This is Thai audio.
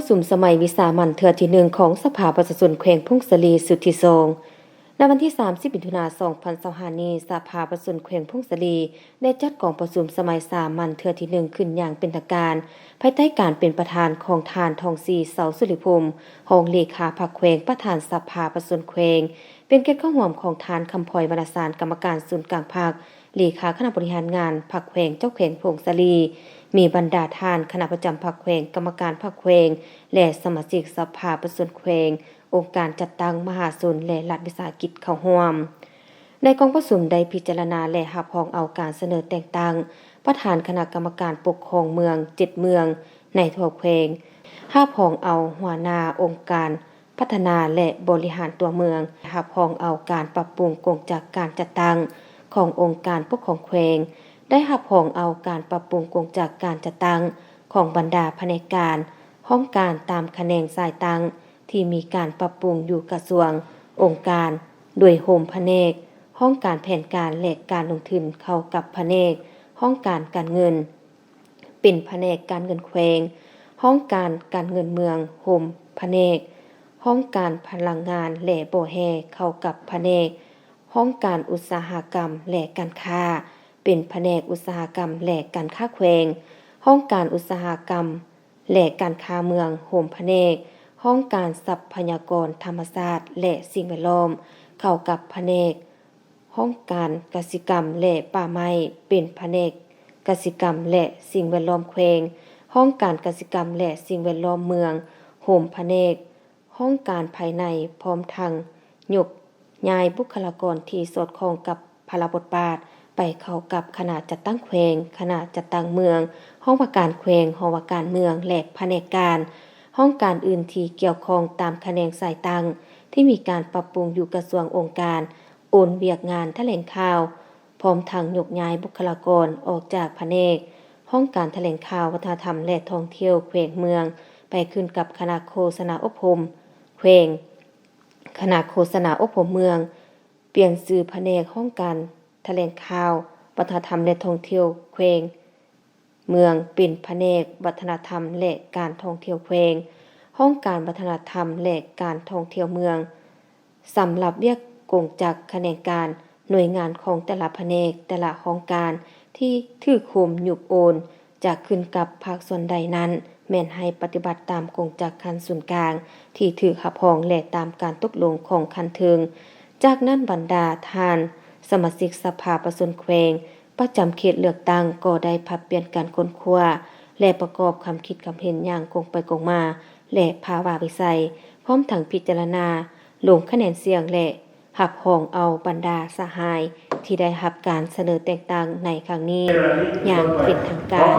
สุมสมัยวิสามัญเทื่อที่1ของสภาประชาชนแขวงพงศลีสุทธิทรงในวันที่30มิถุนายน2025นี้สภาประชาชนแขวงพงศลีได้จัดกองประชุมสมัยสามัญเทื่อที่1ขึ้นอย่างเป็นทางการภายใต้การเป็นประธานของทานทองศรีเสาสุริภูมิรองเลขาพรรคแขวงประธานสภาประชาชนแขวงเป็นเกียรติข้าวหอมของทานคำพลอยวรรณสารกรรมการศูนย์กลางพรรคเลขาคณะบริหารงานพรรคแขวงเจ้าแขวงพงศลีมีบรรดาทานคณะประจำพรรคแขวงกรรมการพรรคแขวงและสมาชิกสภาประชาชนแขวงองค์การจัดตั้งมหาชนและรัฐวิสาหกิจเข้าร่วมในกองประชุมได้พิจารณาและรับรองเอาการเสนอแต่งตั้งประธานคณะกรรมการปกครองเมือง7เมืองในทั่วแขวงรับรองเอาหัวหน้าองค์การพัฒนาและบริหารตัวเมืองรับรองเอาการปรับปรุงกงจักการจัดตั้งขององค์การปกครองแขวงได้รับรองเอาการปรับปรุงกงจักการจัดตั้งของบรรดาแผนกการห้องการตามคะแนนสายตั้งที่มีการปรับปรุงอยู่กระทรวงองค์การโดยโฮมแผนกห้องการแผนการและการลงทุนเข้ากับแผนกห้องการเงินเป็นแผนกการเงินแขวงห้องการเงินเมืองโฮมแผนกห้องการพลังงานและโบแฮเข้ากับแผนกห้องการอุตสาหกรรมและการค้าเป็นแผนกอุตสาหกรรมและการค้าแขวงห้องการอุตสาหกรรมและการค้าเมืองโฮมแผนกห้องการทรัพยากรธรรมชาติและสิ่งแวดล้อมเข้ากับแผนกห้องการกสิกรรมและป่าไม้เป็นแผนกกสิกรรมและสิ่งแวดล้อมแขวงห้องการกสิกรรมและสิ่งแวดล้อมเมืองโฮมแผนกห้องการภายในพร้อมทั้งยกย้ายบุคลากรที่สอดคล้องกับภาระบทบาทไปเข้ากับคณะจัดตั้งแขวงคณะจัดตั้งเมืองห้องว่าการแขวงห้องว่าการเมืองและแผนกการห้องการอื่นที่เกี่ยวข้องตามคะแนนสายตั้งที่มีการปรับปรุงอยู่กระทรวงองค์การโอนเวียกงานแถลงข่าวพร้อมทั้งยกย้ายบุคลากรออกจากแผนกห้องการแถลงข่าววัฒนธรรมและท่องเที่ยวแขวงเมืองไปขึ้นกับคณะโฆษณาอบรมแขวงคณะโฆษณาอบรมเมืองเปลี่ยนชื่อแผนกห้องการแถลงข่าววัฒนธรรมและท่องเที่ยวแขวงเมืองเป็นแผนกวัฒนธรรมและการท่องเที่ยวแขวงห้องการวัฒนธรรมและการท่องเที่ยวเมืองสำหรับเรียกกงจักคะแนนการหน่วยงานของแต่ละแผนกแต่ละห้องการที่ถือคุมหยุบโอนจะขึ้นกับภาคส่วนใดนั้นแม่นให้ปฏิบัติตามกงจักคันศูนย์กลางที่ถือขับรองและตามการตกลงของคันเทิงจากนั้นบรรดาทานสมาชิกสภาประชาชนแขวงประจำเขตเลือกตั้งก็ได้ผลัดเปลี่ยนการค้นคว้าและประกอบคำคิดคำเห็นอย่างกงไปกงมาและภาวะวิสัยพร้อมทั้งพิจารณาลงคะแนนเสียงและหับห้องเอาบรรดาสหายที่ได้รับการเสนอแต่งตั้งในครั้งนี้อย่างเป็นทางการ